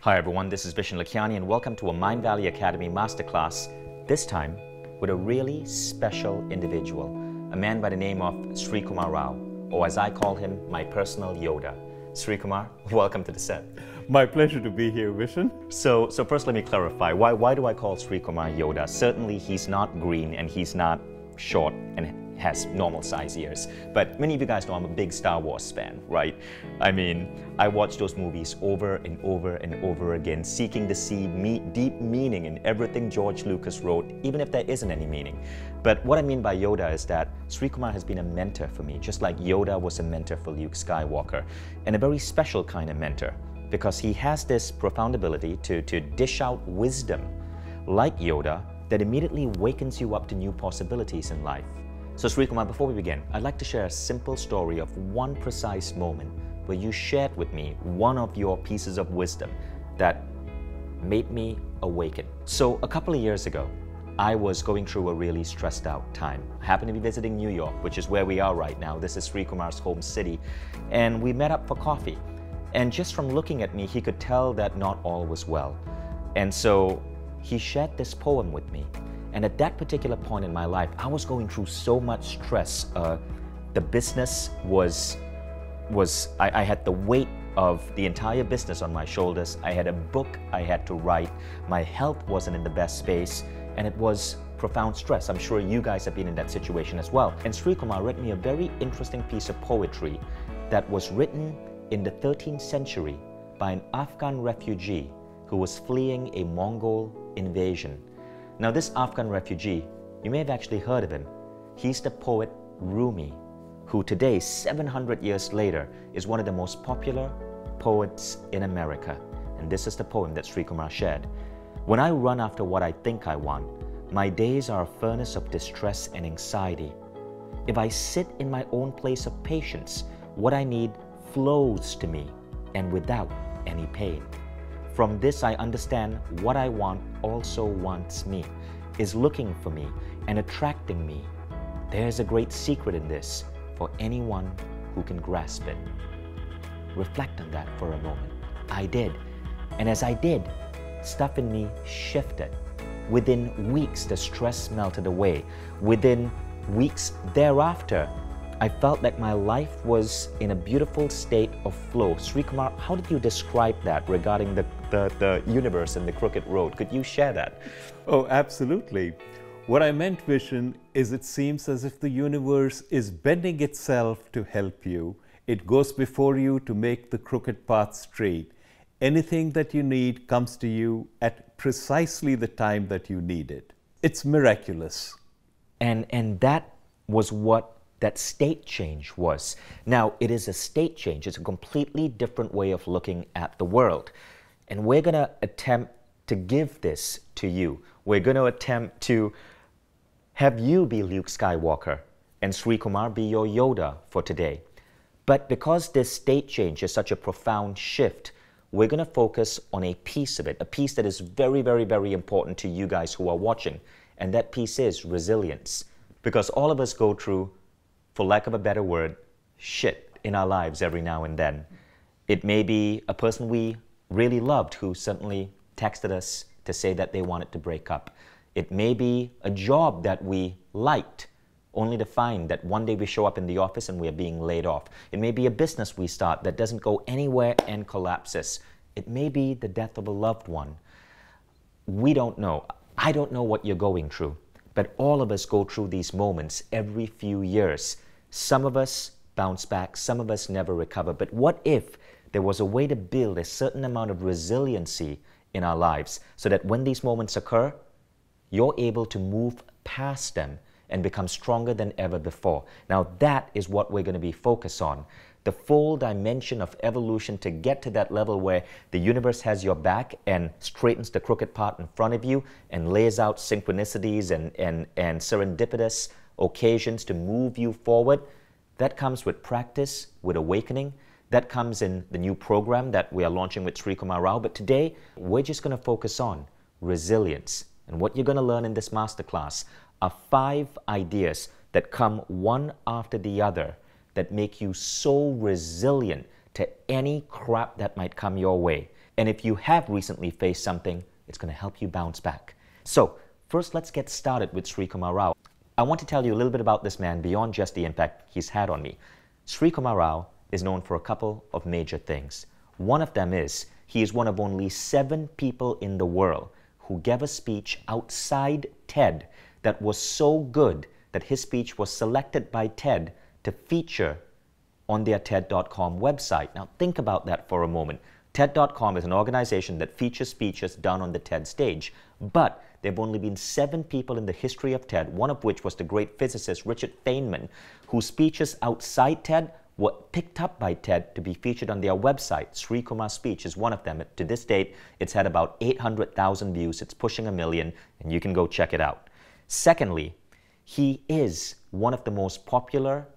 Hi everyone, this is Vishen Lakiani and welcome to a Mindvalley Academy Masterclass, this time with a really special individual, a man by the name of Srikumar Rao, or as I call him, my personal Yoda. Srikumar, welcome to the set. My pleasure to be here, Vishen. So first let me clarify, why do I call Srikumar Yoda? Certainly he's not green and he's not short and has normal size ears. But many of you guys know I'm a big Star Wars fan, right? I mean, I watch those movies over and over and over again, seeking to see deep meaning in everything George Lucas wrote, even if there isn't any meaning. But what I mean by Yoda is that Srikumar has been a mentor for me, just like Yoda was a mentor for Luke Skywalker, and a very special kind of mentor, because he has this profound ability to dish out wisdom, like Yoda, that immediately wakens you up to new possibilities in life. So Srikumar, before we begin, I'd like to share a simple story of one precise moment where you shared with me one of your pieces of wisdom that made me awaken. So a couple of years ago, I was going through a really stressed out time. I happened to be visiting New York, which is where we are right now. This is Srikumar's home city. And we met up for coffee. And just from looking at me, he could tell that not all was well. And so he shared this poem with me. And at that particular point in my life, I was going through so much stress. The business I had the weight of the entire business on my shoulders. I had a book I had to write. My health wasn't in the best space, and it was profound stress. I'm sure you guys have been in that situation as well. And Srikumar read me a very interesting piece of poetry that was written in the 13th century by an Afghan refugee who was fleeing a Mongol invasion. Now this Afghan refugee, you may have actually heard of him. He's the poet Rumi, who today, 700 years later, is one of the most popular poets in America. And this is the poem that Srikumar shared. When I run after what I think I want, my days are a furnace of distress and anxiety. If I sit in my own place of patience, what I need flows to me and without any pain. From this I understand what I want also wants me, is looking for me and attracting me. There's a great secret in this for anyone who can grasp it. Reflect on that for a moment. I did. And as I did, stuff in me shifted. Within weeks, the stress melted away. Within weeks thereafter, I felt like my life was in a beautiful state of flow. Srikumar, how did you describe that regarding the universe and the crooked road? Could you share that? Oh, absolutely. What I meant, Vishen, is it seems as if the universe is bending itself to help you. It goes before you to make the crooked path straight. Anything that you need comes to you at precisely the time that you need it. It's miraculous. And that was what that state change was. Now, it is a state change. It's a completely different way of looking at the world. And we're going to attempt to give this to you. We're going to attempt to have you be Luke Skywalker and Srikumar be your Yoda for today. But because this state change is such a profound shift, we're going to focus on a piece of it, a piece that is very, very, very important to you guys who are watching. And that piece is resilience. Because all of us go through, for lack of a better word, shit in our lives every now and then. It may be a person we really loved who suddenly texted us to say that they wanted to break up. It may be a job that we liked, only to find that one day we show up in the office and we are being laid off. It may be a business we start that doesn't go anywhere and collapses. It may be the death of a loved one. We don't know. I don't know what you're going through. But all of us go through these moments every few years. Some of us bounce back, some of us never recover. But what if there was a way to build a certain amount of resiliency in our lives so that when these moments occur, you're able to move past them and become stronger than ever before? Now that is what we're going to be focused on. The full dimension of evolution to get to that level where the universe has your back and straightens the crooked path in front of you and lays out synchronicities and serendipitous occasions to move you forward. That comes with practice, with awakening. That comes in the new program that we are launching with Srikumar Rao. But today, we're just going to focus on resilience. And what you're going to learn in this masterclass are 5 ideas that come one after the other that make you so resilient to any crap that might come your way. And if you have recently faced something, it's going to help you bounce back. So first, let's get started with Srikumar Rao. I want to tell you a little bit about this man beyond just the impact he's had on me. Srikumar Rao is known for a couple of major things. One of them is he is one of only 7 people in the world who gave a speech outside TED that was so good that his speech was selected by TED to feature on their TED.com website. Now think about that for a moment. TED.com is an organization that features speeches done on the TED stage, but there have only been 7 people in the history of TED, one of which was the great physicist Richard Feynman, whose speeches outside TED were picked up by TED to be featured on their website. Srikumar's speech is one of them. To this date, it's had about 800,000 views. It's pushing 1 million, and you can go check it out. Secondly, he is one of the most popular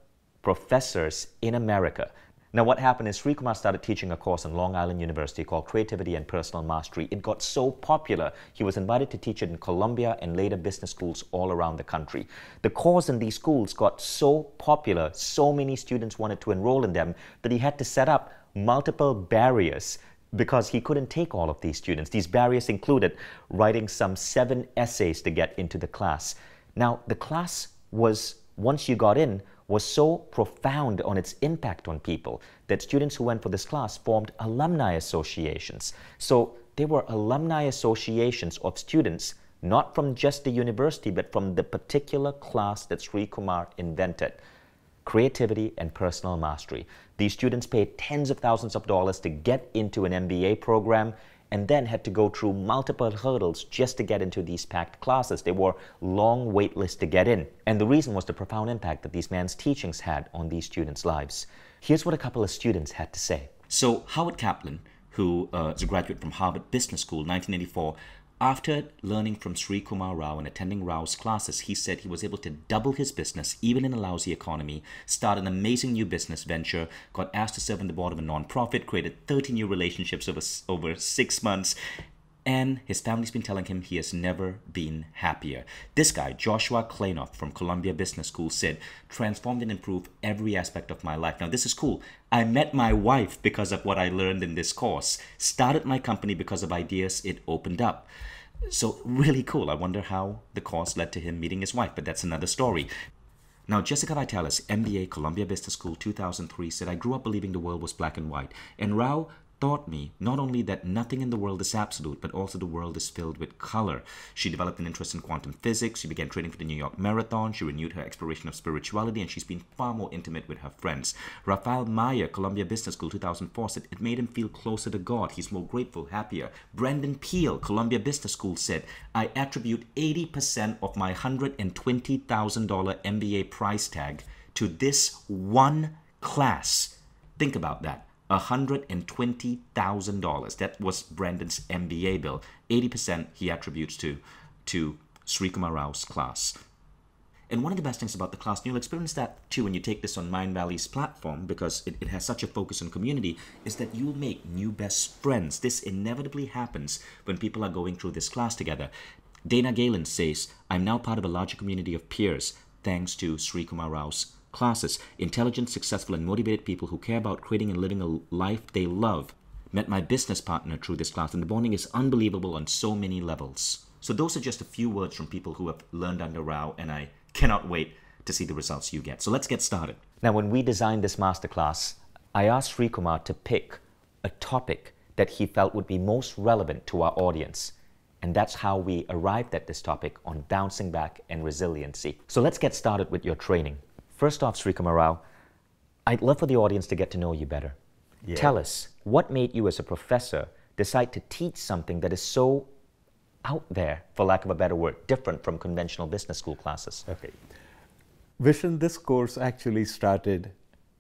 professors in America. Now what happened is Srikumar started teaching a course in Long Island University called Creativity and Personal Mastery. It got so popular, he was invited to teach it in Columbia and later business schools all around the country. The course in these schools got so popular, so many students wanted to enroll in them, that he had to set up multiple barriers because he couldn't take all of these students. These barriers included writing some 7 essays to get into the class. Now, the class was, once you got in, was so profound on its impact on people that students who went for this class formed alumni associations. So there were alumni associations of students, not from just the university, but from the particular class that Srikumar invented. Creativity and personal mastery. These students paid tens of thousands of dollars to get into an MBA program and then had to go through multiple hurdles just to get into these packed classes. There were long wait lists to get in. And the reason was the profound impact that these man's teachings had on these students' lives. Here's what a couple of students had to say. So Howard Kaplan, who is a graduate from Harvard Business School, 1984, after learning from Srikumar Rao and attending Rao's classes, he said he was able to double his business, even in a lousy economy, start an amazing new business venture, got asked to serve on the board of a nonprofit, created 30 new relationships over 6 months, and his family's been telling him he has never been happier. This guy, Joshua Klenoff from Columbia Business School, said, transformed and improved every aspect of my life. Now, this is cool. I met my wife because of what I learned in this course. Started my company because of ideas it opened up. So really cool. I wonder how the course led to him meeting his wife, but that's another story. Now, Jessica Vitalis, MBA, Columbia Business School, 2003, said, I grew up believing the world was black and white. And Rao taught me not only that nothing in the world is absolute, but also the world is filled with color. She developed an interest in quantum physics. She began training for the New York Marathon. She renewed her exploration of spirituality, and she's been far more intimate with her friends. Rafael Meyer, Columbia Business School, 2004, said it made him feel closer to God. He's more grateful, happier. Brendan Peel, Columbia Business School, said, I attribute 80% of my $120,000 MBA price tag to this one class. Think about that. $120,000. That was Brendan's MBA bill. 80% he attributes to Srikumar Rao's class. And one of the best things about the class, and you'll experience that too when you take this on Mindvalley's platform, because it has such a focus on community, is that you'll make new best friends. This inevitably happens when people are going through this class together. Dana Galen says, I'm now part of a larger community of peers thanks to Srikumar Rao's classes. Intelligent, successful, and motivated people who care about creating and living a life they love. Met my business partner through this class, and the bonding is unbelievable on so many levels. So those are just a few words from people who have learned under Rao, and I cannot wait to see the results you get. So let's get started. Now, when we designed this masterclass, I asked Srikumar to pick a topic that he felt would be most relevant to our audience. And that's how we arrived at this topic on bouncing back and resiliency. So let's get started with your training. First off, Srikumar Rao, I'd love for the audience to get to know you better. Yeah. Tell us, what made you as a professor decide to teach something that is so out there, for lack of a better word, different from conventional business school classes? Okay. Vishen, this course actually started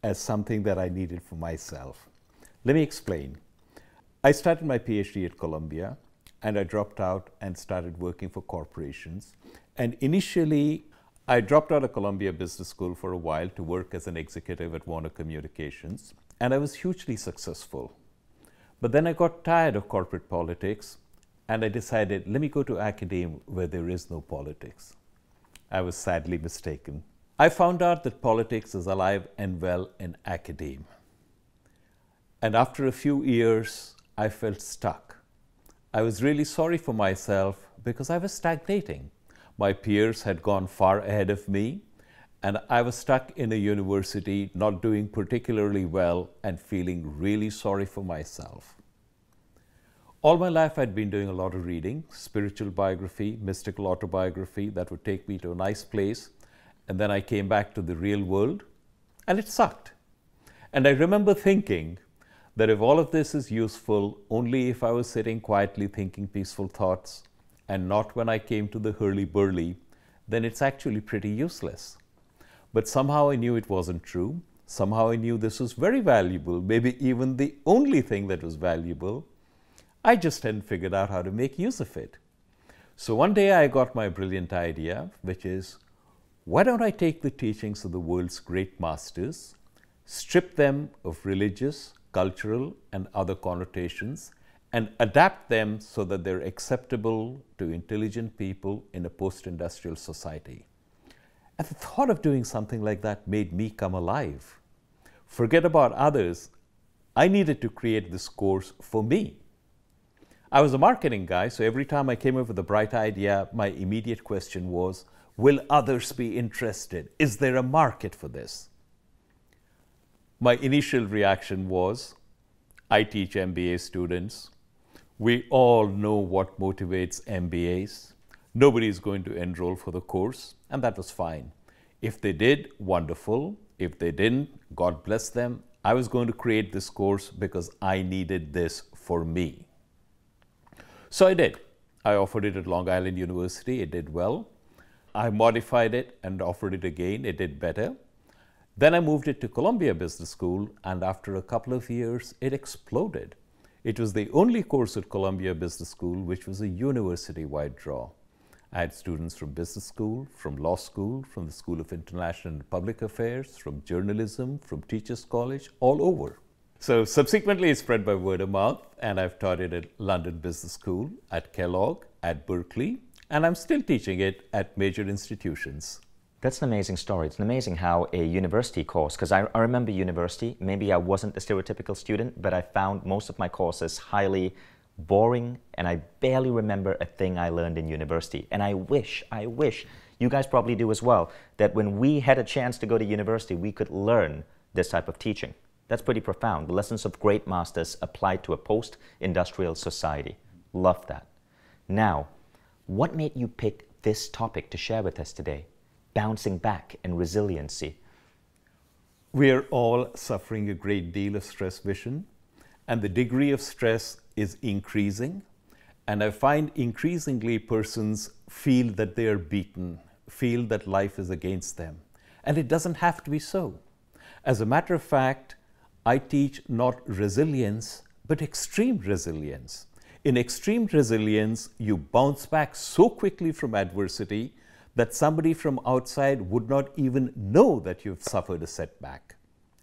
as something that I needed for myself. Let me explain. I started my PhD at Columbia, and I dropped out and started working for corporations. And initially, I dropped out of Columbia Business School for a while to work as an executive at Warner Communications, and I was hugely successful. But then I got tired of corporate politics, and I decided, let me go to academia where there is no politics. I was sadly mistaken. I found out that politics is alive and well in academia. And after a few years, I felt stuck. I was really sorry for myself because I was stagnating. My peers had gone far ahead of me, and I was stuck in a university not doing particularly well and feeling really sorry for myself. All my life I'd been doing a lot of reading, spiritual biography, mystical autobiography that would take me to a nice place, and then I came back to the real world, and it sucked. And I remember thinking that if all of this is useful only if I was sitting quietly thinking peaceful thoughts and not when I came to the hurly-burly, then it's actually pretty useless. But somehow I knew it wasn't true. Somehow I knew this was very valuable, maybe even the only thing that was valuable. I just hadn't figured out how to make use of it. So one day I got my brilliant idea, which is, why don't I take the teachings of the world's great masters, strip them of religious, cultural, and other connotations, and adapt them so that they're acceptable to intelligent people in a post-industrial society. And the thought of doing something like that made me come alive. Forget about others. I needed to create this course for me. I was a marketing guy, so every time I came up with a bright idea, my immediate question was, will others be interested? Is there a market for this? My initial reaction was, I teach MBA students. We all know what motivates MBAs. Nobody is going to enroll for the course, and that was fine. If they did, wonderful. If they didn't, God bless them. I was going to create this course because I needed this for me. So I did. I offered it at Long Island University. It did well. I modified it and offered it again. It did better. Then I moved it to Columbia Business School, and after a couple of years, it exploded. It was the only course at Columbia Business School which was a university-wide draw. I had students from business school, from law school, from the School of International and Public Affairs, from journalism, from Teachers College, all over. So subsequently, it spread by word of mouth, and I've taught it at London Business School, at Kellogg, at Berkeley, and I'm still teaching it at major institutions. That's an amazing story. It's amazing how a university course, because I remember university, maybe I wasn't a stereotypical student, but I found most of my courses highly boring, and I barely remember a thing I learned in university. And I wish, you guys probably do as well, that when we had a chance to go to university, we could learn this type of teaching. That's pretty profound. The lessons of great masters applied to a post-industrial society. Love that. Now, what made you pick this topic to share with us today? Bouncing back and resiliency. We're all suffering a great deal of stress, Vishen, and the degree of stress is increasing. And I find increasingly persons feel that they are beaten, feel that life is against them. And it doesn't have to be so. As a matter of fact, I teach not resilience, but extreme resilience. In extreme resilience, you bounce back so quickly from adversity that somebody from outside would not even know that you've suffered a setback.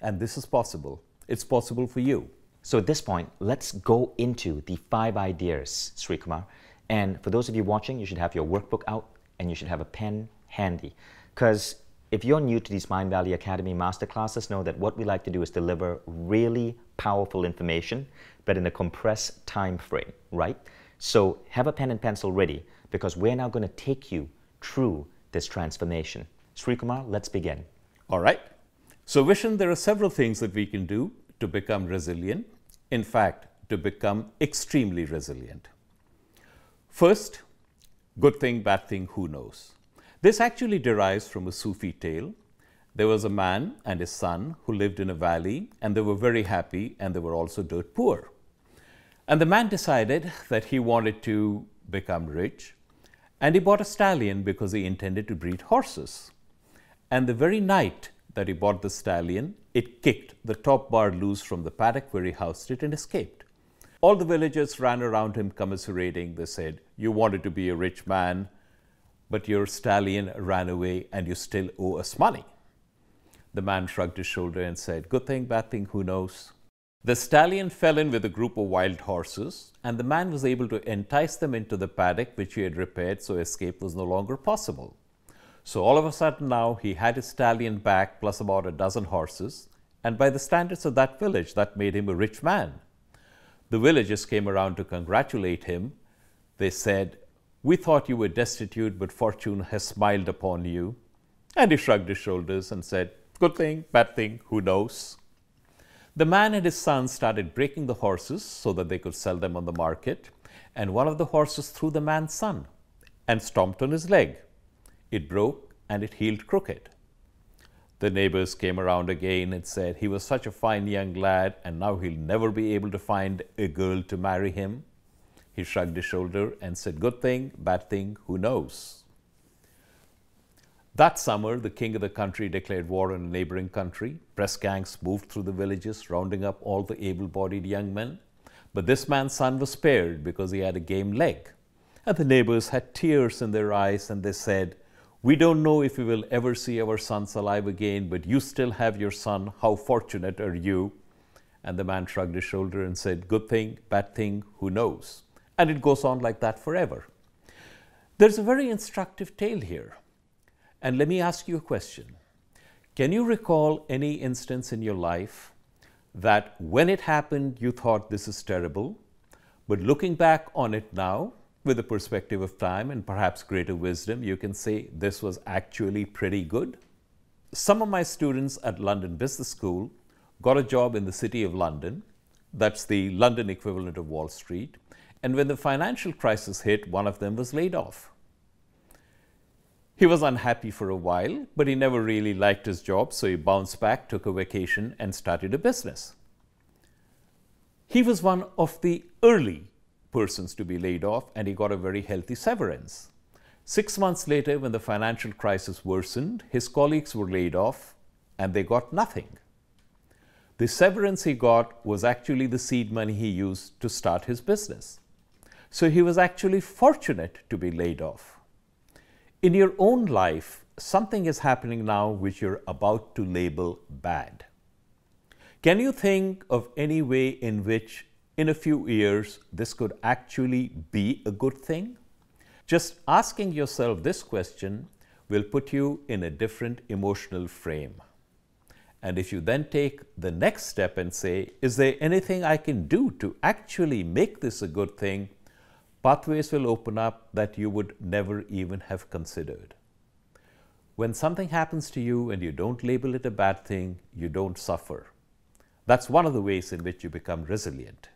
And this is possible. It's possible for you. So at this point, let's go into the 5 ideas, Srikumar. And for those of you watching, you should have your workbook out and you should have a pen handy. Because if you're new to these Mindvalley Academy masterclasses, know that what we like to do is deliver really powerful information, but in a compressed time frame, right? So have a pen and pencil ready, because we're now going to take you through this transformation. Srikumar, let's begin. All right. So Vishen, there are several things that we can do to become resilient. In fact, to become extremely resilient. First, good thing, bad thing, who knows? This actually derives from a Sufi tale. There was a man and his son who lived in a valley, and they were very happy, and they were also dirt poor. And the man decided that he wanted to become rich, and he bought a stallion because he intended to breed horses. And the very night that he bought the stallion, it kicked the top bar loose from the paddock where he housed it and escaped. All the villagers ran around him commiserating. They said, "You wanted to be a rich man, but your stallion ran away and you still owe us money." The man shrugged his shoulder and said, "Good thing, bad thing, who knows?" The stallion fell in with a group of wild horses, and the man was able to entice them into the paddock which he had repaired, so escape was no longer possible. So all of a sudden now he had his stallion back plus about a dozen horses, and by the standards of that village, that made him a rich man. The villagers came around to congratulate him. They said, "We thought you were destitute, but fortune has smiled upon you." And he shrugged his shoulders and said, "Good thing, bad thing, who knows?" The man and his son started breaking the horses so that they could sell them on the market. And one of the horses threw the man's son and stomped on his leg. It broke and it healed crooked. The neighbors came around again and said, "He was such a fine young lad, and now he'll never be able to find a girl to marry him." He shrugged his shoulder and said, "Good thing, bad thing, who knows?" That summer, the king of the country declared war on a neighboring country. Press gangs moved through the villages, rounding up all the able-bodied young men. But this man's son was spared because he had a game leg. And the neighbors had tears in their eyes, and they said, "We don't know if we will ever see our sons alive again, but you still have your son. How fortunate are you?" And the man shrugged his shoulder and said, "Good thing, bad thing, who knows?" And it goes on like that forever. There's a very instructive tale here. And let me ask you a question. Can you recall any instance in your life that when it happened, you thought this is terrible, but looking back on it now, with the perspective of time and perhaps greater wisdom, you can say this was actually pretty good? Some of my students at London Business School got a job in the City of London. That's the London equivalent of Wall Street. And when the financial crisis hit, one of them was laid off. He was unhappy for a while, but he never really liked his job, so he bounced back, took a vacation, and started a business. He was one of the early persons to be laid off, and he got a very healthy severance. 6 months later, when the financial crisis worsened, his colleagues were laid off, and they got nothing. The severance he got was actually the seed money he used to start his business. So he was actually fortunate to be laid off. In your own life, something is happening now which you're about to label bad. Can you think of any way in which in a few years this could actually be a good thing? Just asking yourself this question will put you in a different emotional frame. And if you then take the next step and say, is there anything I can do to actually make this a good thing? Pathways will open up that you would never even have considered. When something happens to you and you don't label it a bad thing, you don't suffer. That's one of the ways in which you become resilient.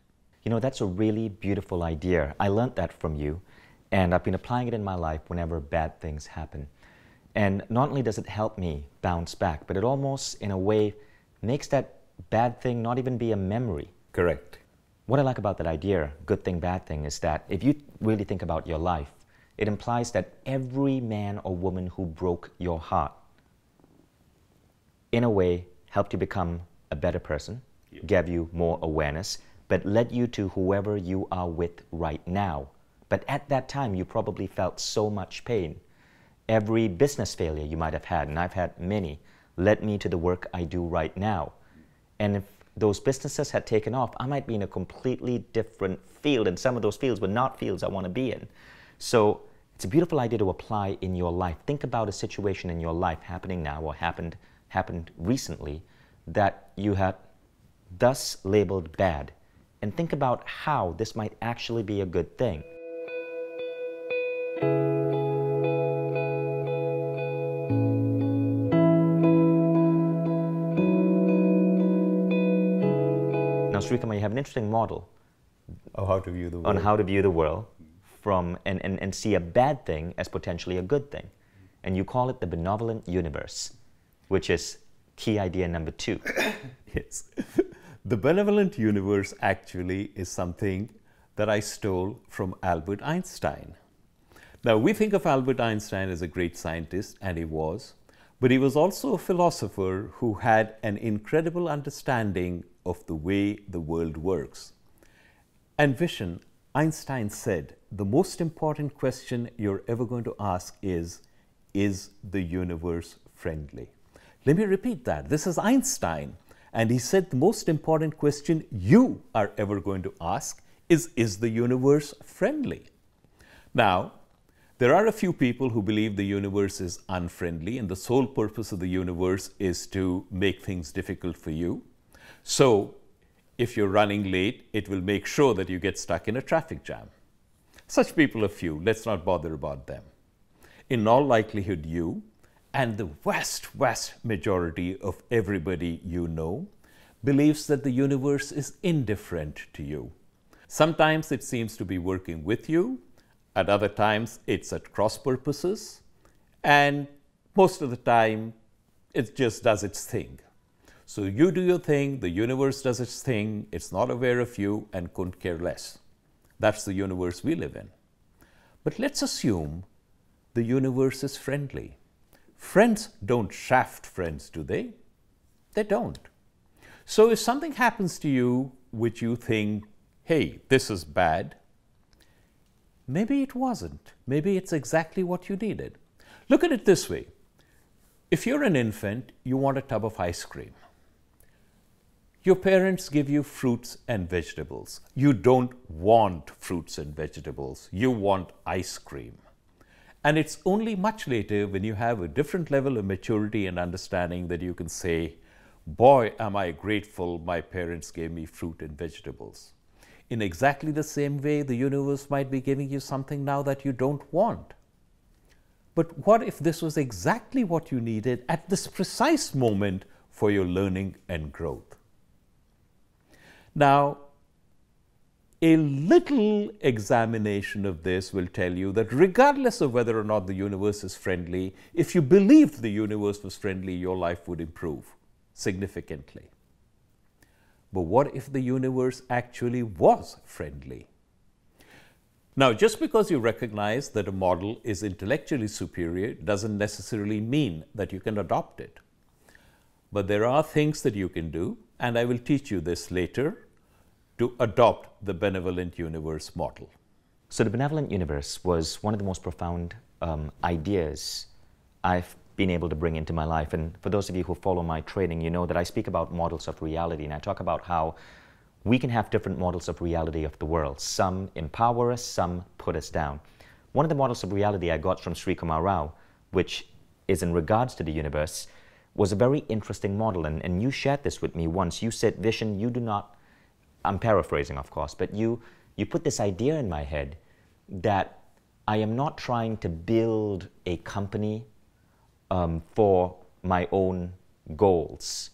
You know, that's a really beautiful idea. I learned that from you, and I've been applying it in my life whenever bad things happen. And not only does it help me bounce back, but it almost, in a way, makes that bad thing not even be a memory. Correct. What I like about that idea, good thing, bad thing, is that if you really think about your life, it implies that every man or woman who broke your heart, in a way, helped you become a better person, gave you more awareness, but led you to whoever you are with right now. But at that time, you probably felt so much pain. Every business failure you might have had, and I've had many, led me to the work I do right now. And if those businesses had taken off, I might be in a completely different field, and some of those fields were not fields I want to be in. So it's a beautiful idea to apply in your life. Think about a situation in your life happening now or happened recently that you had thus labeled bad, and think about how this might actually be a good thing. Now, Srikumar, you have an interesting model Of how to view the world. on how to view the world from and see a bad thing as potentially a good thing. And you call it the benevolent universe, which is key idea number 2. Yes. The benevolent universe actually is something that I stole from Albert Einstein. Now, we think of Albert Einstein as a great scientist, and he was, but he was also a philosopher who had an incredible understanding of the way the world works. And Vishen, Einstein said, the most important question you're ever going to ask is the universe friendly? Let me repeat that. This is Einstein. And he said the most important question you are ever going to ask is the universe friendly? Now, there are a few people who believe the universe is unfriendly and the sole purpose of the universe is to make things difficult for you. So, if you're running late, it will make sure that you get stuck in a traffic jam. Such people are few. Let's not bother about them. In all likelihood, you and the vast majority of everybody you know believes that the universe is indifferent to you. Sometimes it seems to be working with you, at other times it's at cross purposes, and most of the time it just does its thing. So you do your thing, the universe does its thing, it's not aware of you and couldn't care less. That's the universe we live in. But let's assume the universe is friendly. Friends don't shaft friends, do they? They don't. So if something happens to you which you think, hey, this is bad, maybe it wasn't. Maybe it's exactly what you needed. Look at it this way. If you're an infant, you want a tub of ice cream. Your parents give you fruits and vegetables. You don't want fruits and vegetables. You want ice cream. And it's only much later when you have a different level of maturity and understanding that you can say, boy, am I grateful my parents gave me fruit and vegetables. In exactly the same way, the universe might be giving you something now that you don't want. But what if this was exactly what you needed at this precise moment for your learning and growth? Now, a little examination of this will tell you that regardless of whether or not the universe is friendly, if you believed the universe was friendly, your life would improve significantly. But what if the universe actually was friendly? Now, just because you recognize that a model is intellectually superior doesn't necessarily mean that you can adopt it. But there are things that you can do, and I will teach you this later, to adopt the benevolent universe model. So the benevolent universe was one of the most profound ideas I've been able to bring into my life. And for those of you who follow my training, you know that I speak about models of reality, and I talk about how we can have different models of reality of the world. Some empower us, some put us down. One of the models of reality I got from Srikumar, which is in regards to the universe, was a very interesting model. And you shared this with me once. You said, Vishen, you do not, I'm paraphrasing of course, but you put this idea in my head that I am not trying to build a company for my own goals,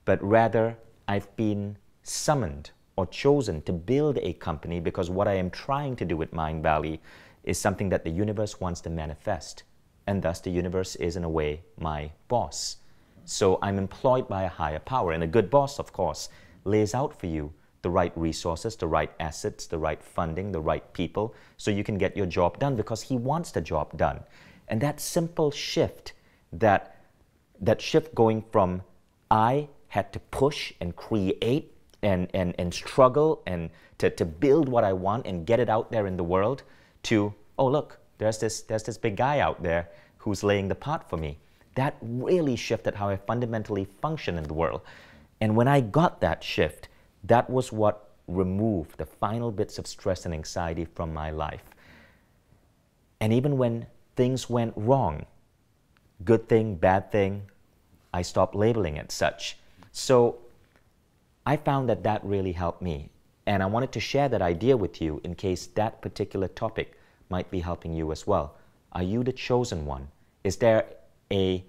but rather I've been summoned or chosen to build a company because what I am trying to do with Mindvalley is something that the universe wants to manifest, and thus the universe is in a way my boss. So I'm employed by a higher power, and a good boss, of course, lays out for you the right resources, the right assets, the right funding, the right people, so you can get your job done because he wants the job done. And that simple shift, that shift going from I had to push and create and struggle and to build what I want and get it out there in the world to, oh look, there's this big guy out there who's laying the pot for me. That really shifted how I fundamentally function in the world. And when I got that shift, that was what removed the final bits of stress and anxiety from my life. And even when things went wrong, good thing, bad thing, I stopped labeling it such. So I found that that really helped me. And I wanted to share that idea with you in case that particular topic might be helping you as well. Are you the chosen one? Is there a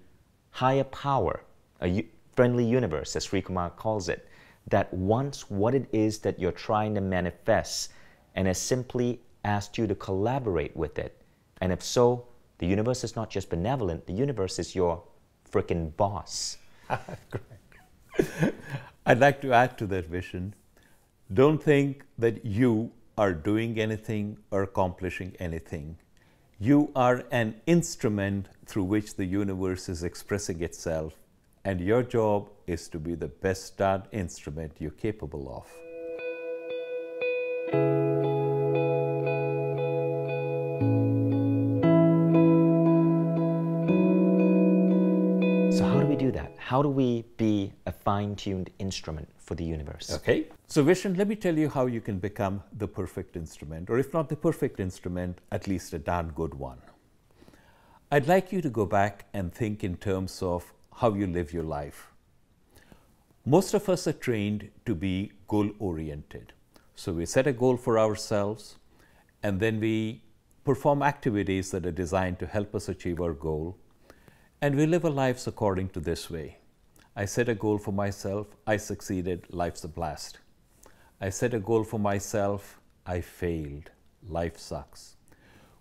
higher power, a friendly universe, as Srikumar calls it, that wants what it is that you're trying to manifest and has simply asked you to collaborate with it? And if so, the universe is not just benevolent, the universe is your frickin' boss. I'd like to add to that, Vishen. Don't think that you are doing anything or accomplishing anything. You are an instrument through which the universe is expressing itself, and your job is to be the best darn instrument you're capable of. So how do we do that? How do we be a fine-tuned instrument for the universe? Okay. So Vishen, let me tell you how you can become the perfect instrument, or if not the perfect instrument, at least a darn good one. I'd like you to go back and think in terms of how you live your life. Most of us are trained to be goal-oriented. So we set a goal for ourselves, and then we perform activities that are designed to help us achieve our goal, and we live our lives according to this way. I set a goal for myself, I succeeded, life's a blast. I set a goal for myself, I failed, life sucks.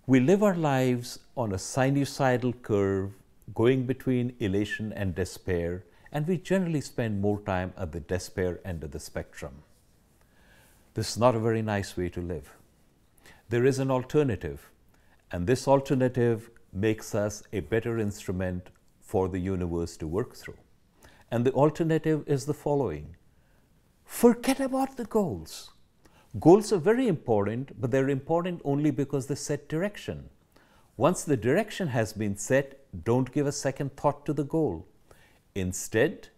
We live our lives on a sinusoidal curve going between elation and despair, and we generally spend more time at the despair end of the spectrum. This is not a very nice way to live. There is an alternative, and this alternative makes us a better instrument for the universe to work through. And the alternative is the following. Forget about the goals. Goals are very important, but they're important only because they set direction. Once the direction has been set, don't give a second thought to the goal. Instead,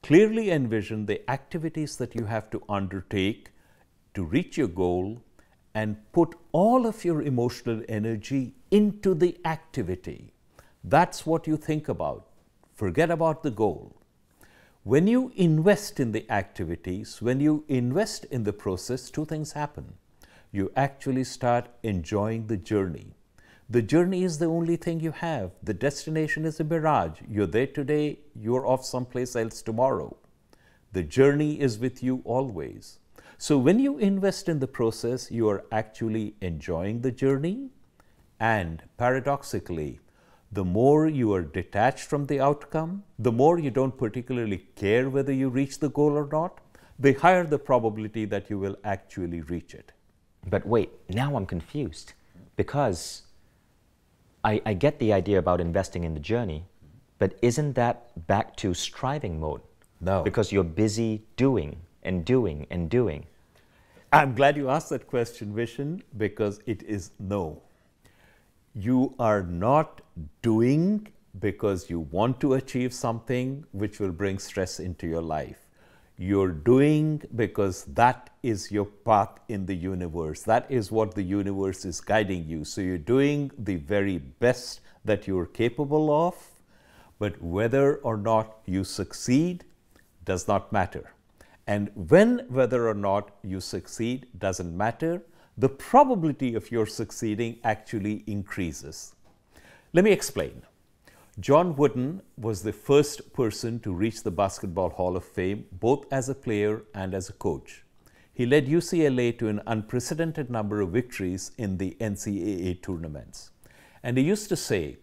clearly envision the activities that you have to undertake to reach your goal and put all of your emotional energy into the activity. That's what you think about. Forget about the goal. When you invest in the activities, when you invest in the process, two things happen. You actually start enjoying the journey. The journey is the only thing you have. The destination is a mirage. You're there today, you're off someplace else tomorrow. The journey is with you always. So when you invest in the process, you are actually enjoying the journey, and paradoxically, the more you are detached from the outcome, the more you don't particularly care whether you reach the goal or not, the higher the probability that you will actually reach it. But wait, now I'm confused, because I get the idea about investing in the journey, but isn't that back to striving mode? No. Because you're busy doing and doing and doing. I'm glad you asked that question, Vishen, because it is no. You are not doing because you want to achieve something which will bring stress into your life. You're doing because that is your path in the universe. That is what the universe is guiding you. So you're doing the very best that you're capable of, but whether or not you succeed does not matter. And whether or not you succeed doesn't matter, the probability of your succeeding actually increases. Let me explain. John Wooden was the first person to reach the Basketball Hall of Fame, both as a player and as a coach. He led UCLA to an unprecedented number of victories in the NCAA tournaments. And he used to say,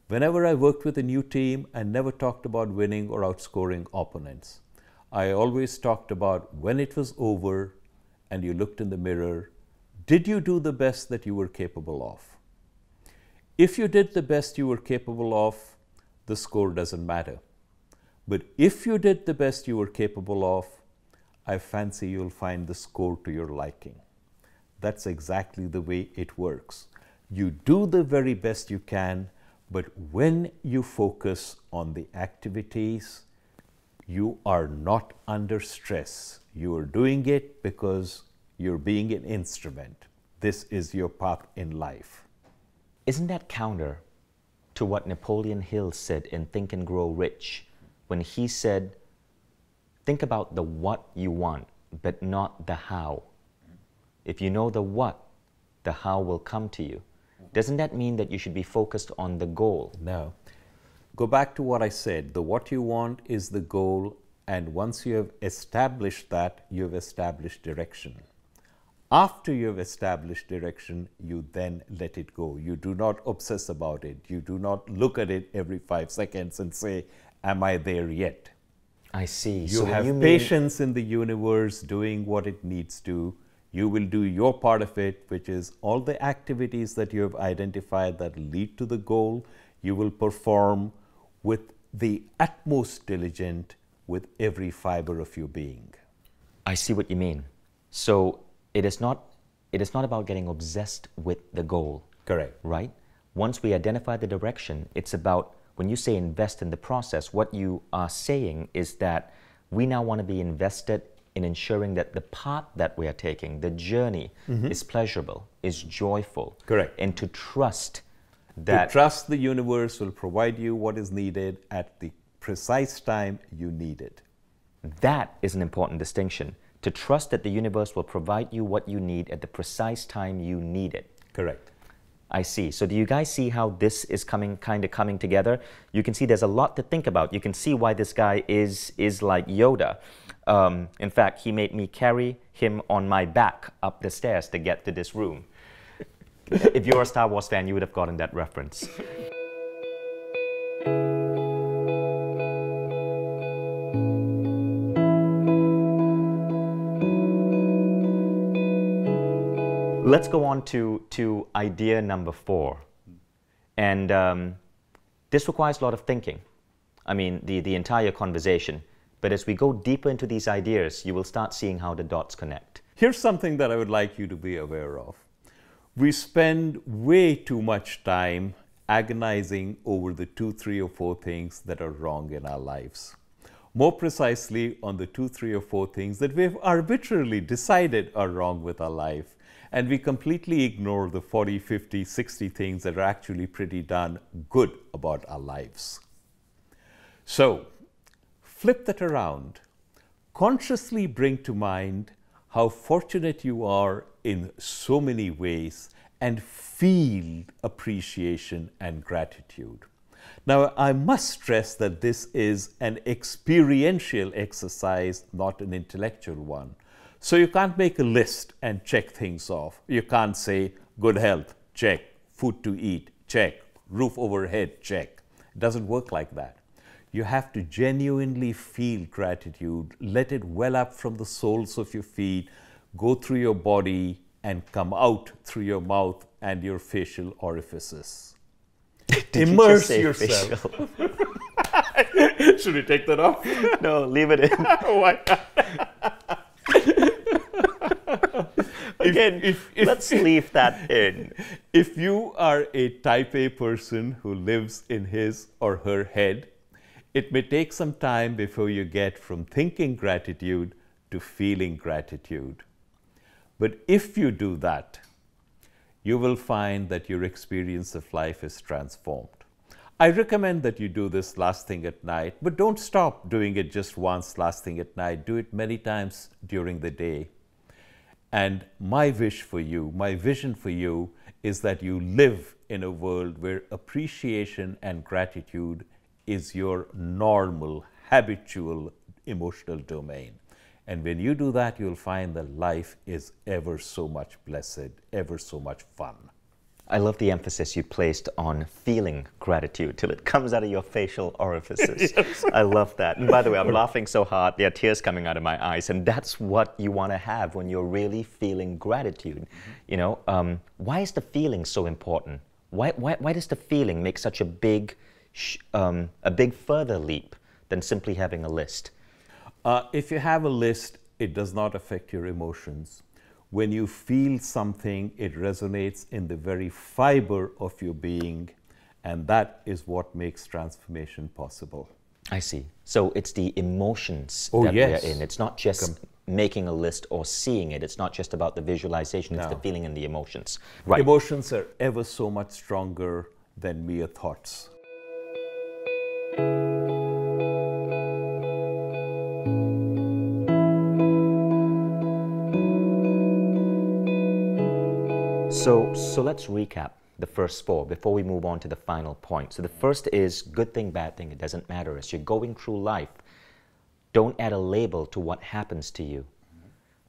whenever I worked with a new team, I never talked about winning or outscoring opponents. I always talked about when it was over and you looked in the mirror, did you do the best that you were capable of? If you did the best you were capable of, the score doesn't matter. But if you did the best you were capable of, I fancy you'll find the score to your liking. That's exactly the way it works. You do the very best you can, but when you focus on the activities, you are not under stress. You are doing it because you're being an instrument. This is your path in life. Isn't that counter to what Napoleon Hill said in Think and Grow Rich, when he said, think about the what you want, but not the how. If you know the what, the how will come to you. Doesn't that mean that you should be focused on the goal? No. Go back to what I said. The what you want is the goal, and once you have established that, you have established direction. After you have established direction, you then let it go. You do not obsess about it. You do not look at it every 5 seconds and say, am I there yet? I see. You have patience in the universe doing what it needs to. You will do your part of it, which is all the activities that you have identified that lead to the goal. You will perform with the utmost diligence with every fiber of your being. I see what you mean. So it is not about getting obsessed with the goal. Correct. Right? Once we identify the direction, it's about, when you say invest in the process, what you are saying is that we now want to be invested in ensuring that the path that we are taking, the journey, is pleasurable, is joyful. Correct. And to trust that... To trust the universe will provide you what is needed at the precise time you need it. That is an important distinction. to trust that the universe will provide you what you need at the precise time you need it. Correct. I see. So do you guys see how this is coming together? You can see there's a lot to think about. You can see why this guy is like Yoda. In fact, he made me carry him on my back up the stairs to get to this room. If you're a Star Wars fan, you would have gotten that reference. Let's go on to idea number 4. And this requires a lot of thinking. I mean, the entire conversation. But as we go deeper into these ideas, you will start seeing how the dots connect. Here's something that I would like you to be aware of. We spend way too much time agonizing over the 2, 3, or 4 things that are wrong in our lives. More precisely on the 2, 3, or 4 things that we've arbitrarily decided are wrong with our life. And we completely ignore the 40, 50, 60 things that are actually pretty darn good about our lives. So, flip that around. Consciously bring to mind how fortunate you are in so many ways and feel appreciation and gratitude. Now, I must stress that this is an experiential exercise, not an intellectual one. So you can't make a list and check things off. You can't say, good health, check. Food to eat, check. Roof overhead, check. It doesn't work like that. You have to genuinely feel gratitude, let it well up from the soles of your feet, go through your body, and come out through your mouth and your facial orifices. Immerse yourself. Should we take that off? No, leave it in. Why not? Again, let's leave that in. If you are a type A person who lives in his or her head, it may take some time before you get from thinking gratitude to feeling gratitude. But if you do that, you will find that your experience of life is transformed. I recommend that you do this last thing at night, but don't stop doing it just once last thing at night. Do it many times during the day. And my wish for you, my vision for you, is that you live in a world where appreciation and gratitude is your normal, habitual, emotional domain. And when you do that, you'll find that life is ever so much blessed, ever so much fun. I love the emphasis you placed on feeling gratitude till it comes out of your facial orifices. Yes. I love that. And by the way, I'm laughing so hard, there are tears coming out of my eyes. And that's what you want to have when you're really feeling gratitude. Mm-hmm. You know, why is the feeling so important? Why does the feeling make such a big further leap than simply having a list? If you have a list, it does not affect your emotions. When you feel something, it resonates in the very fiber of your being, and that is what makes transformation possible. I see. So it's the emotions that yes. we're in. It's not just making a list or seeing it. It's not just about the visualization. It's the feeling and the emotions. Right. Emotions are ever so much stronger than mere thoughts. So let's recap the first 4 before we move on to the final point. So the first is good thing, bad thing, it doesn't matter. As you're going through life, don't add a label to what happens to you.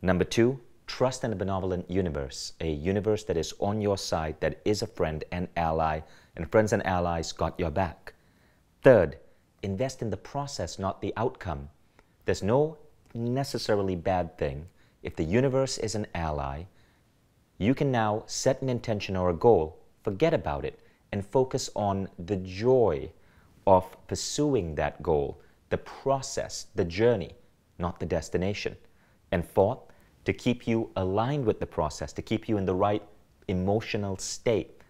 Number 2, trust in a benevolent universe, a universe that is on your side, that is a friend and ally, and friends and allies got your back. Third, invest in the process, not the outcome. There's no necessarily bad thing. If the universe is an ally, you can now set an intention or a goal, forget about it, and focus on the joy of pursuing that goal, the process, the journey, not the destination. And fourth, to keep you aligned with the process, to keep you in the right emotional state,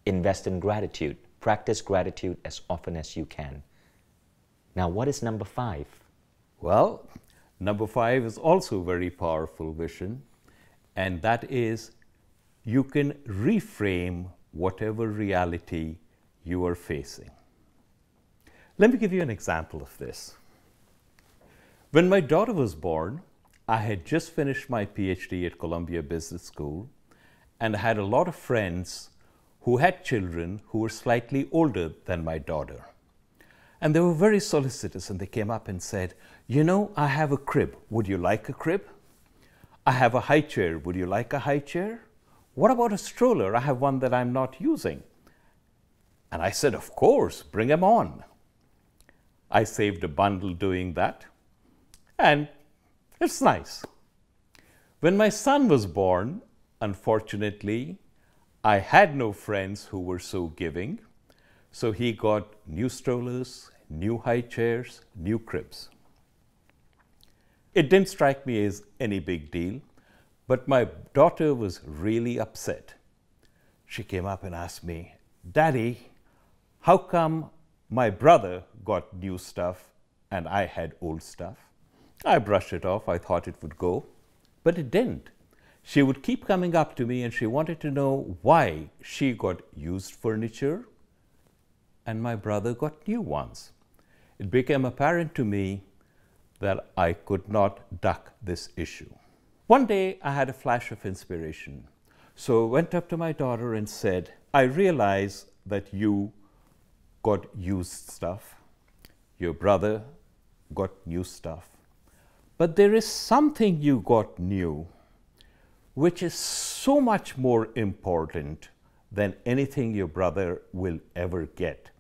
invest in gratitude. Practice gratitude as often as you can. Now, what is number 5? Well, number 5 is also a very powerful vision. And that is, you can reframe whatever reality you are facing. Let me give you an example of this. When my daughter was born, I had just finished my PhD at Columbia Business School, and I had a lot of friends who had children who were slightly older than my daughter. And they were very solicitous, and they came up and said, you know, I have a crib. Would you like a crib? I have a high chair. Would you like a high chair? What about a stroller? I have one that I'm not using. And I said, of course, bring them on. I saved a bundle doing that, and it's nice. When my son was born, unfortunately, I had no friends who were so giving, so he got new strollers, new high chairs, new cribs. It didn't strike me as any big deal, but my daughter was really upset. She came up and asked me, Daddy, how come my brother got new stuff and I had old stuff? I brushed it off. I thought it would go, but it didn't. She would keep coming up to me and she wanted to know why she got used furniture and my brother got new ones. It became apparent to me that I could not duck this issue. One day I had a flash of inspiration. So I went up to my daughter and said, I realize that you got used stuff, your brother got new stuff, but there is something you got new which is so much more important than anything your brother will ever get,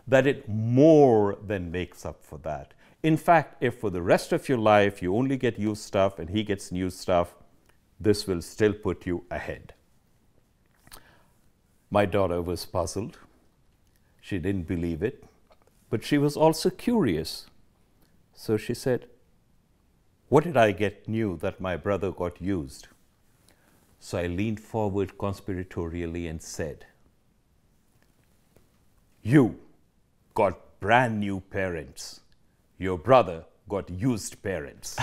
that it more than makes up for that. In fact, if for the rest of your life you only get used stuff and he gets new stuff, this will still put you ahead. My daughter was puzzled. She didn't believe it, but she was also curious. So she said, what did I get new that my brother got used? So I leaned forward conspiratorially and said, you got brand new parents. Your brother got used parents.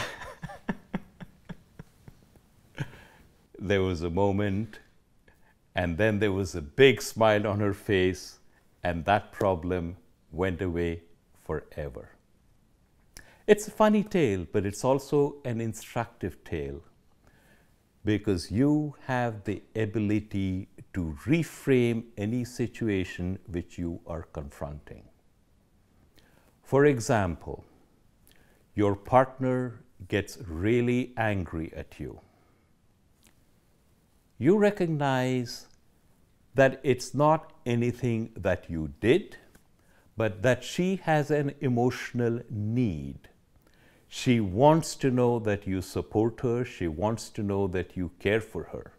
There was a moment, and then there was a big smile on her face, and that problem went away forever. It's a funny tale, but it's also an instructive tale, because you have the ability to reframe any situation which you are confronting. For example, your partner gets really angry at you. You recognize that it's not anything that you did, but that she has an emotional need. She wants to know that you support her. She wants to know that you care for her.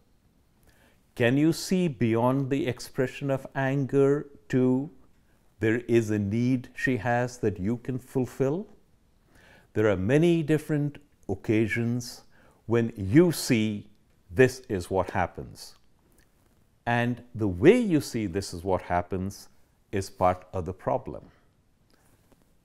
Can you see beyond the expression of anger to there is a need she has that you can fulfill? There are many different occasions when you see this is what happens. And the way you see this is what happens is part of the problem.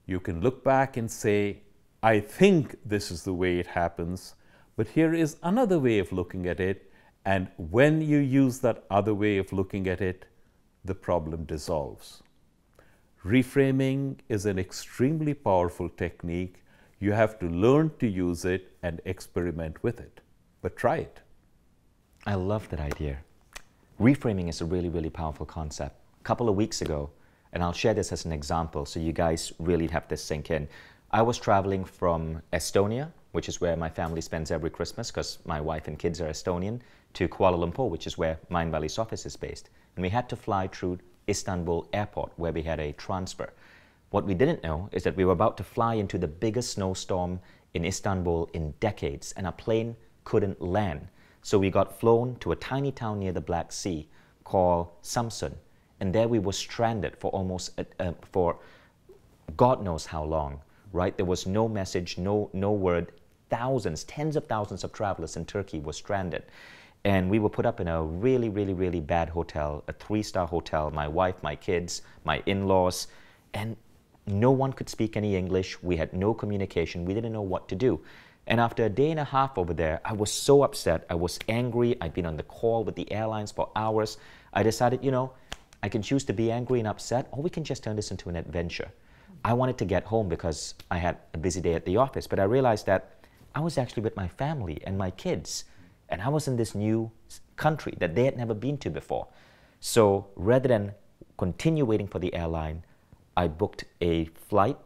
You can look back and say, I think this is the way it happens, but here is another way of looking at it. And when you use that other way of looking at it, the problem dissolves. Reframing is an extremely powerful technique. You have to learn to use it and experiment with it, but try it. I love that idea. Reframing is a really, really powerful concept. A couple of weeks ago, and I'll share this as an example so you guys really have this sink in. I was traveling from Estonia, which is where my family spends every Christmas because my wife and kids are Estonian, to Kuala Lumpur, which is where Mindvalley's office is based. And we had to fly through Istanbul airport where we had a transfer. What we didn't know is that we were about to fly into the biggest snowstorm in Istanbul in decades, and our plane couldn't land. So we got flown to a tiny town near the Black Sea called Samsun, and there we were stranded for for God knows how long, right? There was no message, no word. Thousands, tens of thousands of travelers in Turkey were stranded. And we were put up in a really, really, really bad hotel, a 3-star hotel, my wife, my kids, my in-laws, and no one could speak any English. We had no communication. We didn't know what to do. And after a day and a half over there, I was so upset. I was angry. I'd been on the call with the airlines for hours. I decided, you know, I can choose to be angry and upset, or we can just turn this into an adventure. I wanted to get home because I had a busy day at the office, but I realized that I was actually with my family and my kids. And I was in this new country that they had never been to before. So rather than continue waiting for the airline, I booked a flight,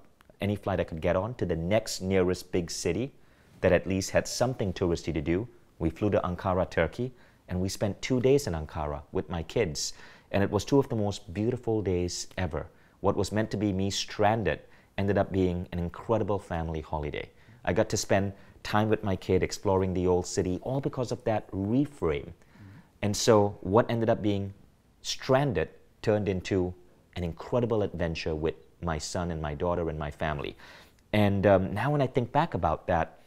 any flight I could get on, to the next nearest big city that at least had something touristy to do. We flew to Ankara, Turkey, and we spent 2 days in Ankara with my kids. And it was two of the most beautiful days ever. What was meant to be me stranded ended up being an incredible family holiday. I got to spend time with my kid exploring the old city, all because of that reframe. And so what ended up being stranded turned into an incredible adventure with my son and my daughter and my family. And now when I think back about that,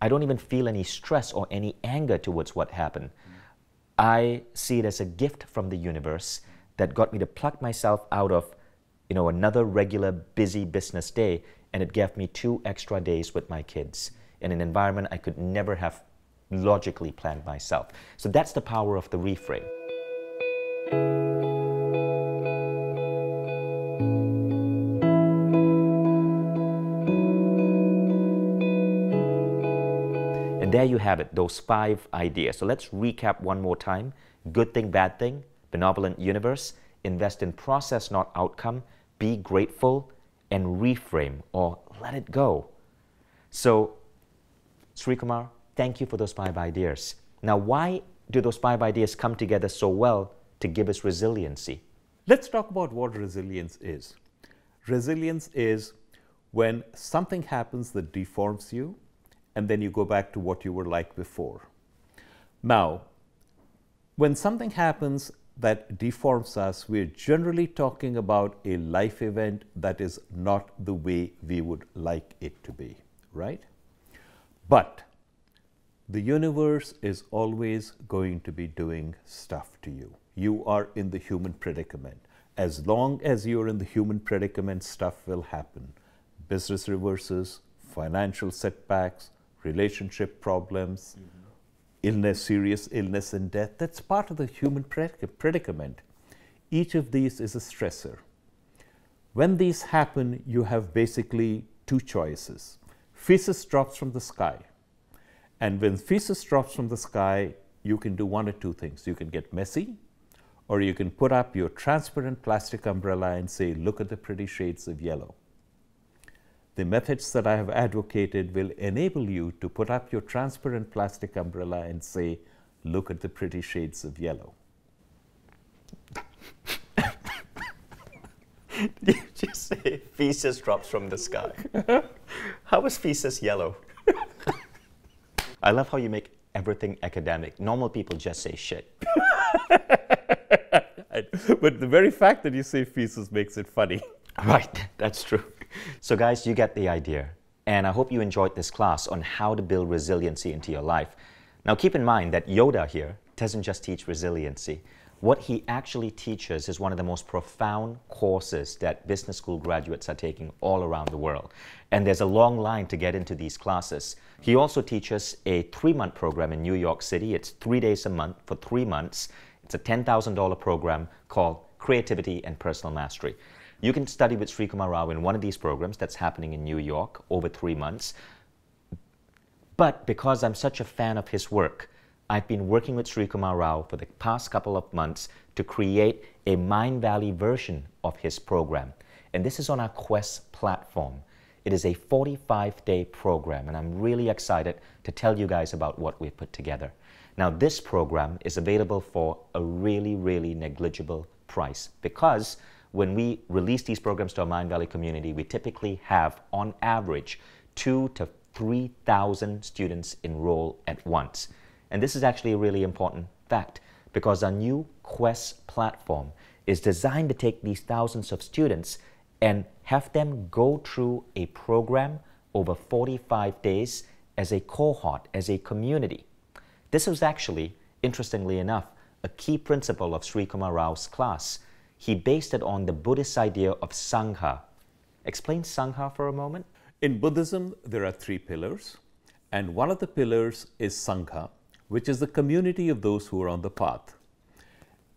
I don't even feel any stress or any anger towards what happened. I see it as a gift from the universe that got me to pluck myself out of, another regular busy business day, and it gave me 2 extra days with my kids in an environment I could never have logically planned myself. So that's the power of the reframe. And there you have it, those 5 ideas. So let's recap one more time. Good thing, bad thing, benevolent universe, invest in process, not outcome, be grateful, and reframe or let it go. So, Srikumar, thank you for those 5 ideas. Now, why do those 5 ideas come together so well to give us resiliency? Let's talk about what resilience is. Resilience is when something happens that deforms you, and then you go back to what you were like before. Now, when something happens that deforms us, we're generally talking about a life event that is not the way we would like it to be, right? But the universe is always going to be doing stuff to you. You are in the human predicament. As long as you're in the human predicament, stuff will happen. Business reverses, financial setbacks, relationship problems, illness, serious illness and death. That's part of the human predicament. Each of these is a stressor. When these happen, you have basically 2 choices. Feces drops from the sky. And when feces drops from the sky, you can do one or 2 things. You can get messy, or you can put up your transparent plastic umbrella and say, look at the pretty shades of yellow. The methods that I have advocated will enable you to put up your transparent plastic umbrella and say, look at the pretty shades of yellow. Did you just say feces drops from the sky? How is feces yellow? I love how you make everything academic. Normal people just say shit. But the very fact that you say feces makes it funny. Right, that's true. So guys, you get the idea. And I hope you enjoyed this class on how to build resiliency into your life. Now keep in mind that Yoda here doesn't just teach resiliency. What he actually teaches is one of the most profound courses that business school graduates are taking all around the world. And there's a long line to get into these classes. He also teaches a 3-month program in New York City. It's 3 days a month for 3 months. It's a $10,000 program called Creativity and Personal Mastery. You can study with Srikumar Rao in one of these programs that's happening in New York over 3 months. But because I'm such a fan of his work, I've been working with Srikumar Rao for the past couple of months to create a Mindvalley version of his program. And this is on our Quest platform. It is a 45-day program, and I'm really excited to tell you guys about what we've put together. Now, this program is available for a really, really negligible price because when we release these programs to our Mindvalley community, we typically have, on average, 2,000 to 3,000 students enroll at once. And this is actually a really important fact because our new Quest platform is designed to take these thousands of students and have them go through a program over 45 days as a cohort, as a community. This was actually, interestingly enough, a key principle of Srikumar Rao's class. He based it on the Buddhist idea of Sangha. Explain Sangha for a moment. In Buddhism, there are 3 pillars, and one of the pillars is Sangha, which is the community of those who are on the path.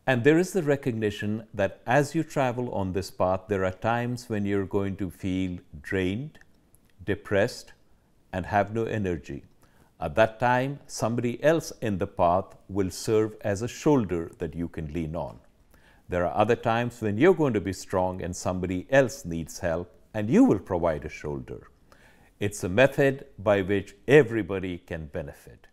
And there is the recognition that as you travel on this path, there are times when you're going to feel drained, depressed, and have no energy. At that time, somebody else in the path will serve as a shoulder that you can lean on. There are other times when you're going to be strong and somebody else needs help, and you will provide a shoulder. It's a method by which everybody can benefit.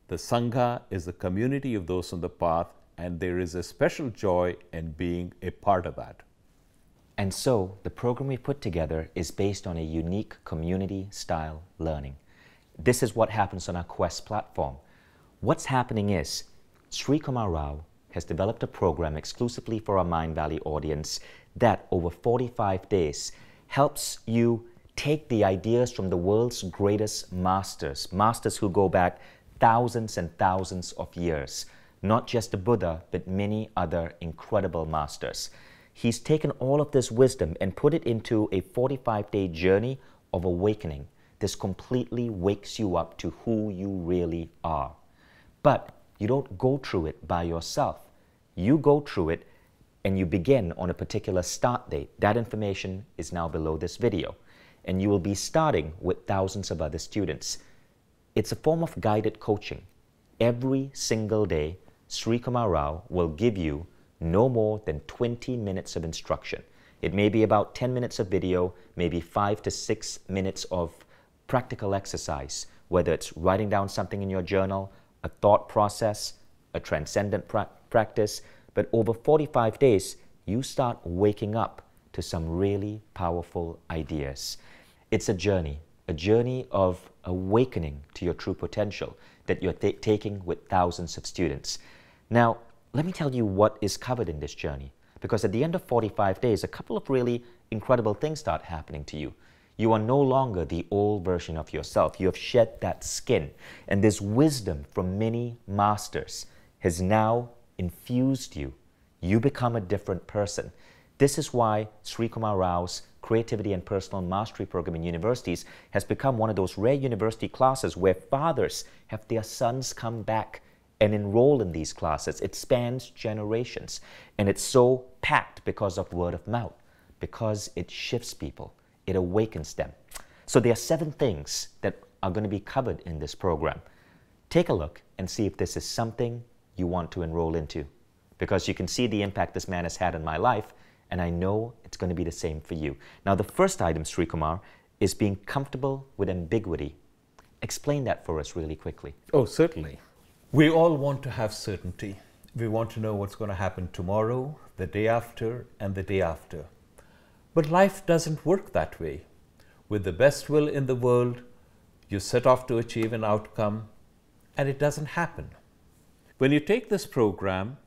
The Sangha is a community of those on the path, and there is a special joy in being a part of that. And so, the program we put together is based on a unique community-style learning. This is what happens on our Quest platform. What's happening is, Srikumar Rao has developed a program exclusively for our Mindvalley audience that, over 45 days, helps you take the ideas from the world's greatest masters, masters who go back thousands and thousands of years, not just the Buddha, but many other incredible masters. He's taken all of this wisdom and put it into a 45-day journey of awakening. This completely wakes you up to who you really are. But you don't go through it by yourself. You go through it and you begin on a particular start date. That information is now below this video. And you will be starting with thousands of other students. It's a form of guided coaching. Every single day, Srikumar Rao will give you no more than 20 minutes of instruction. It may be about 10 minutes of video, maybe 5 to 6 minutes of practical exercise, whether it's writing down something in your journal, a thought process, a transcendent practice. But over 45 days, you start waking up to some really powerful ideas. It's a journey of awakening to your true potential that you're taking with thousands of students. Now, let me tell you what is covered in this journey, because at the end of 45 days, a couple of really incredible things start happening to you. You are no longer the old version of yourself. You have shed that skin, and this wisdom from many masters has now infused you. You become a different person. This is why Srikumar Rao's Creativity and Personal Mastery program in universities has become one of those rare university classes where fathers have their sons come back and enroll in these classes. It spans generations, and it's so packed because of word of mouth, because it shifts people, it awakens them. So there are 7 things that are going to be covered in this program. Take a look and see if this is something you want to enroll into, because you can see the impact this man has had in my life, and I know it's going to be the same for you. Now, the first item, Srikumar, is being comfortable with ambiguity. Explain that for us really quickly. Oh, certainly. We all want to have certainty. We want to know what's going to happen tomorrow, the day after, and the day after. But life doesn't work that way. With the best will in the world, you set off to achieve an outcome, and it doesn't happen. When you take this program,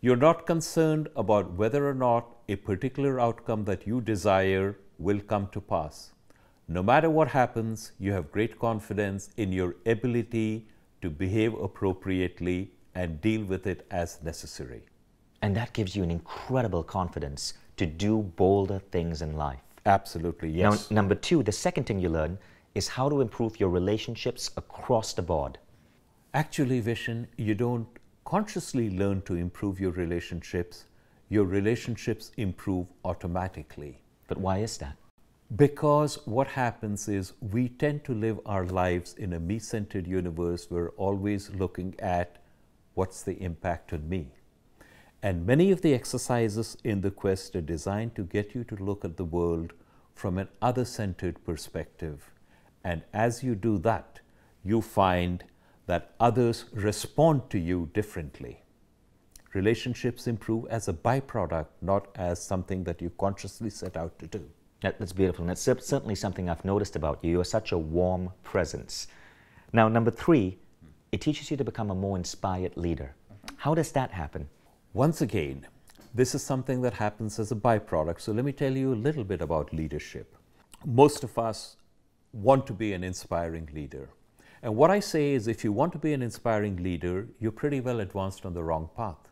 you're not concerned about whether or not a particular outcome that you desire will come to pass. No matter what happens, you have great confidence in your ability to behave appropriately and deal with it as necessary. And that gives you an incredible confidence to do bolder things in life. Absolutely, yes. Now, number 2, the second thing you learn is how to improve your relationships across the board. Actually, Vishen, you don't consciously learn to improve your relationships. Your relationships improve automatically. But why is that? Because what happens is we tend to live our lives in a me-centered universe. We're always looking at what's the impact on me. And many of the exercises in the Quest are designed to get you to look at the world from an other-centered perspective. And as you do that, you find that others respond to you differently. Relationships improve as a byproduct, not as something that you consciously set out to do. That's beautiful, and that's certainly something I've noticed about you. You're such a warm presence. Now, number 3, it teaches you to become a more inspired leader. How does that happen? Once again, this is something that happens as a byproduct. So let me tell you a little bit about leadership. Most of us want to be an inspiring leader. And what I say is, if you want to be an inspiring leader, you're pretty well advanced on the wrong path.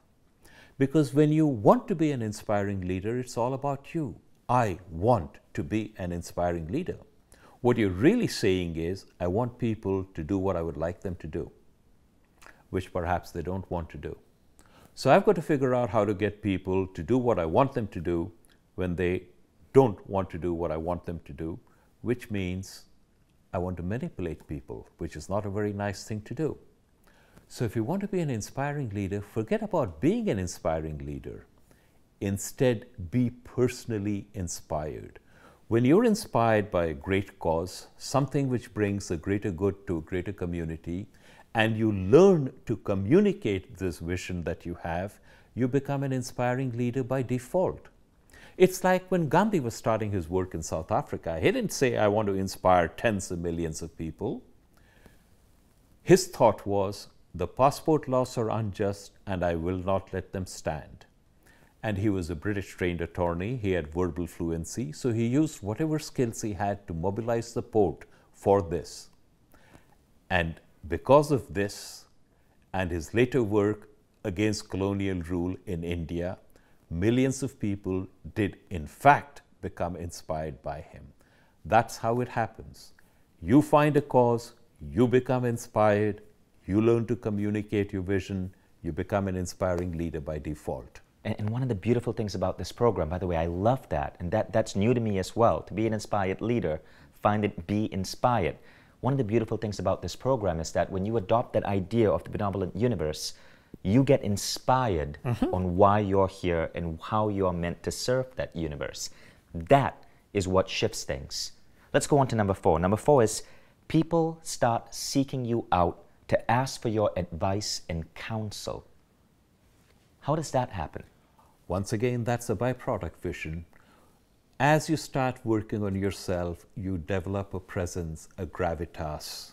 Because when you want to be an inspiring leader, it's all about you. I want to be an inspiring leader. What you're really saying is, I want people to do what I would like them to do, which perhaps they don't want to do. So I've got to figure out how to get people to do what I want them to do when they don't want to do what I want them to do, which means I want to manipulate people, which is not a very nice thing to do. So if you want to be an inspiring leader, forget about being an inspiring leader. Instead, be personally inspired. When you're inspired by a great cause, something which brings a greater good to a greater community, and you learn to communicate this vision that you have, you become an inspiring leader by default. It's like when Gandhi was starting his work in South Africa. He didn't say, I want to inspire tens of millions of people. His thought was, the passport laws are unjust and I will not let them stand. And he was a British trained attorney. He had verbal fluency. So he used whatever skills he had to mobilize the port for this. And because of this and his later work against colonial rule in India, millions of people did in fact become inspired by him. That's how it happens. You find a cause, you become inspired, you learn to communicate your vision, you become an inspiring leader by default. And one of the beautiful things about this program, by the way, I love that, and that's new to me as well, to be an inspired leader, be inspired. One of the beautiful things about this program is that when you adopt that idea of the benevolent universe, you get inspired on why you're here and how you are meant to serve that universe. That is what shifts things. Let's go on to number 4. Number 4 is people start seeking you out to ask for your advice and counsel. How does that happen? Once again, that's a byproduct vision. As you start working on yourself, you develop a presence, a gravitas.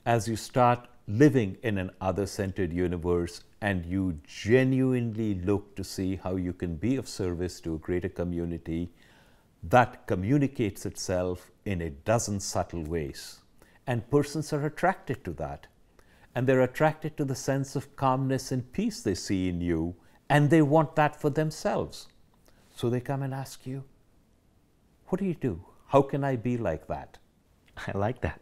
As you start living in an other-centered universe and you genuinely look to see how you can be of service to a greater community, that communicates itself in a dozen subtle ways. And persons are attracted to that. And they're attracted to the sense of calmness and peace they see in you, and they want that for themselves. So they come and ask you, what do you do? How can I be like that? I like that.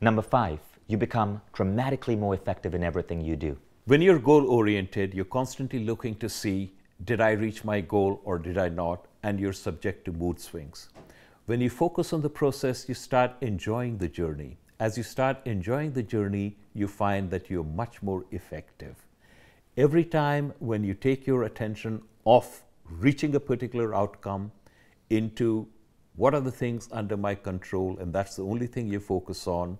Number 5, you become dramatically more effective in everything you do. When you're goal-oriented, you're constantly looking to see, did I reach my goal or did I not? And you're subject to mood swings. When you focus on the process, you start enjoying the journey. As you start enjoying the journey, you find that you're much more effective. Every time when you take your attention off reaching a particular outcome into what are the things under my control, and that's the only thing you focus on,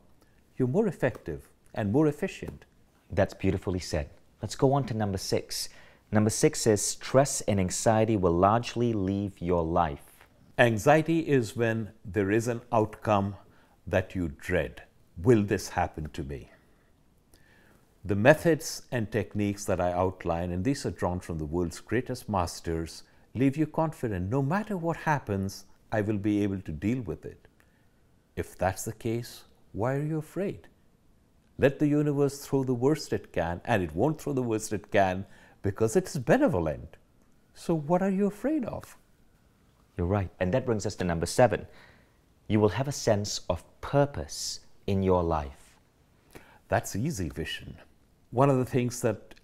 you're more effective and more efficient. That's beautifully said. Let's go on to number 6. Number 6 is stress and anxiety will largely leave your life. Anxiety is when there is an outcome that you dread. Will this happen to me? The methods and techniques that I outline, and these are drawn from the world's greatest masters, leave you confident. No matter what happens, I will be able to deal with it. If that's the case, why are you afraid? Let the universe throw the worst it can, and it won't throw the worst it can because it's benevolent. So what are you afraid of? You're right. And that brings us to number 7. You will have a sense of purpose in your life. That's easy vision. One of the things that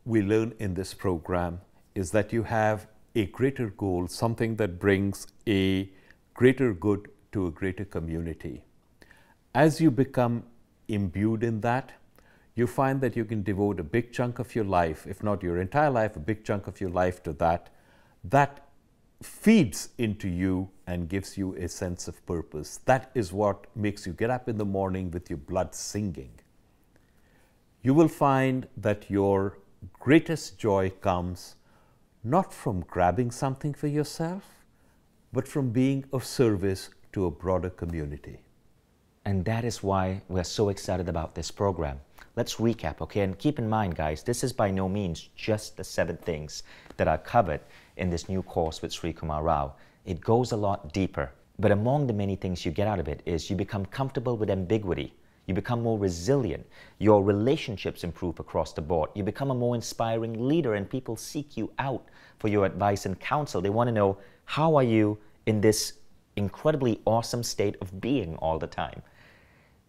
we learn in this program is that you have a greater goal, something that brings a greater good to a greater community. As you become imbued in that, you find that you can devote a big chunk of your life, if not your entire life, a big chunk of your life to that. That feeds into you and gives you a sense of purpose. That is what makes you get up in the morning with your blood singing. You will find that your greatest joy comes not from grabbing something for yourself, but from being of service to a broader community. And that is why we're so excited about this program. Let's recap, okay? And keep in mind, guys, this is by no means just the 7 things that are covered in this new course with Srikumar Rao. It goes a lot deeper. But among the many things you get out of it is you become comfortable with ambiguity. You become more resilient. Your relationships improve across the board. You become a more inspiring leader, and people seek you out for your advice and counsel. They want to know, how are you in this incredibly awesome state of being all the time?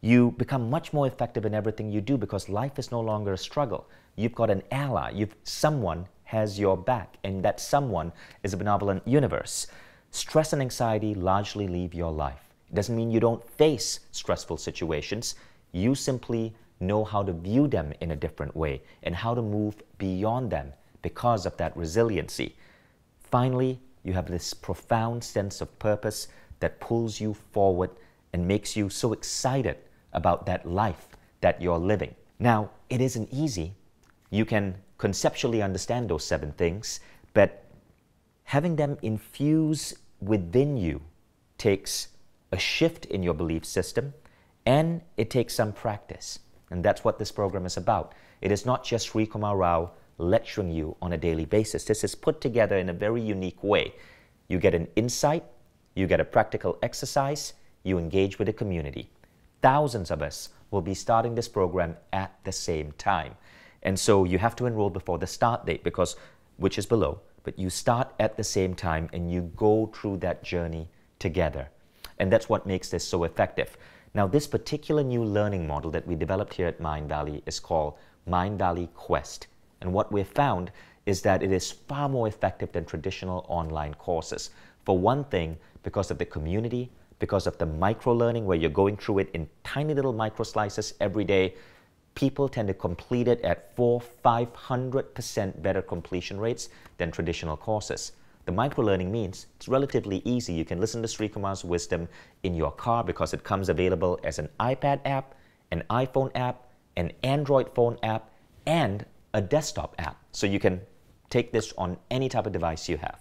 You become much more effective in everything you do because life is no longer a struggle. You've got an ally. Someone has your back, and that someone is a benevolent universe. Stress and anxiety largely leave your life. It doesn't mean you don't face stressful situations. You simply know how to view them in a different way and how to move beyond them because of that resiliency. Finally, you have this profound sense of purpose that pulls you forward and makes you so excited about that life that you're living. Now, it isn't easy. You can conceptually understand those 7 things, but having them infuse within you takes a shift in your belief system, and it takes some practice. And that's what this program is about. It is not just Srikumar Rao lecturing you on a daily basis. This is put together in a very unique way. You get an insight, you get a practical exercise, you engage with the community. Thousands of us will be starting this program at the same time. And so you have to enroll before the start date, which is below, but you start at the same time and you go through that journey together. And that's what makes this so effective. Now, this particular new learning model that we developed here at Mindvalley is called Mindvalley Quest. And what we've found is that it is far more effective than traditional online courses. For one thing, because of the community, because of the micro-learning where you're going through it in tiny little micro-slices every day, people tend to complete it at 400-500% better completion rates than traditional courses. The micro-learning means it's relatively easy. You can listen to Srikumar's wisdom in your car because it comes available as an iPad app, an iPhone app, an Android phone app, and a desktop app. So you can take this on any type of device you have.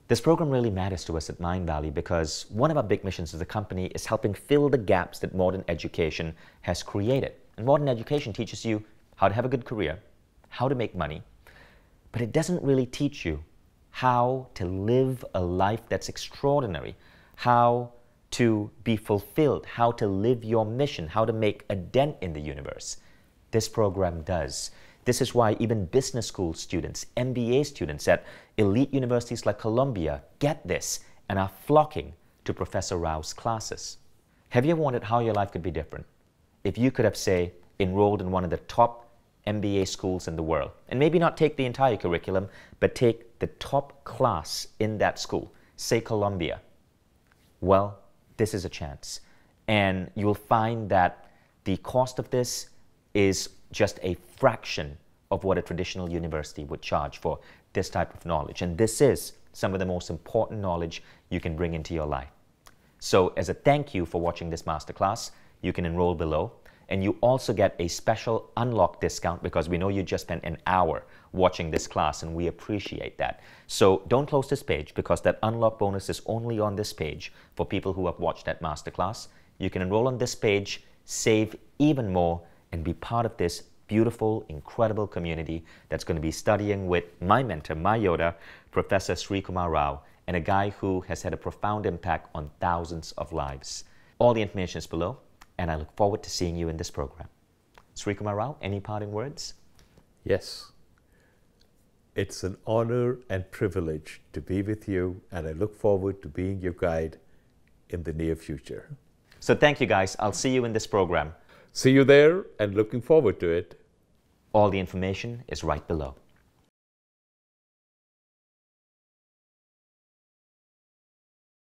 This program really matters to us at Mindvalley because one of our big missions as a company is helping fill the gaps that modern education has created. And modern education teaches you how to have a good career, how to make money, but it doesn't really teach you how to live a life that's extraordinary, how to be fulfilled, how to live your mission, how to make a dent in the universe. This program does. This is why even business school students, MBA students at elite universities like Columbia get this and are flocking to Professor Rao's classes. Have you ever wondered how your life could be different if you could have, say, enrolled in one of the top MBA schools in the world, and maybe not take the entire curriculum, but take the top class in that school, say Columbia? Well, this is a chance. And you'll find that the cost of this is just a fraction of what a traditional university would charge for this type of knowledge. And this is some of the most important knowledge you can bring into your life. So as a thank you for watching this masterclass, you can enroll below. And you also get a special unlock discount because we know you just spent an hour watching this class and we appreciate that. So don't close this page because that unlock bonus is only on this page for people who have watched that masterclass. You can enroll on this page, save even more, and be part of this beautiful, incredible community that's going to be studying with my mentor, my Yoda, Professor Srikumar Rao, and a guy who has had a profound impact on thousands of lives. All the information is below, and I look forward to seeing you in this program. Srikumar Rao, any parting words? Yes. It's an honor and privilege to be with you, and I look forward to being your guide in the near future. So thank you, guys. I'll see you in this program. See you there and looking forward to it. All the information is right below.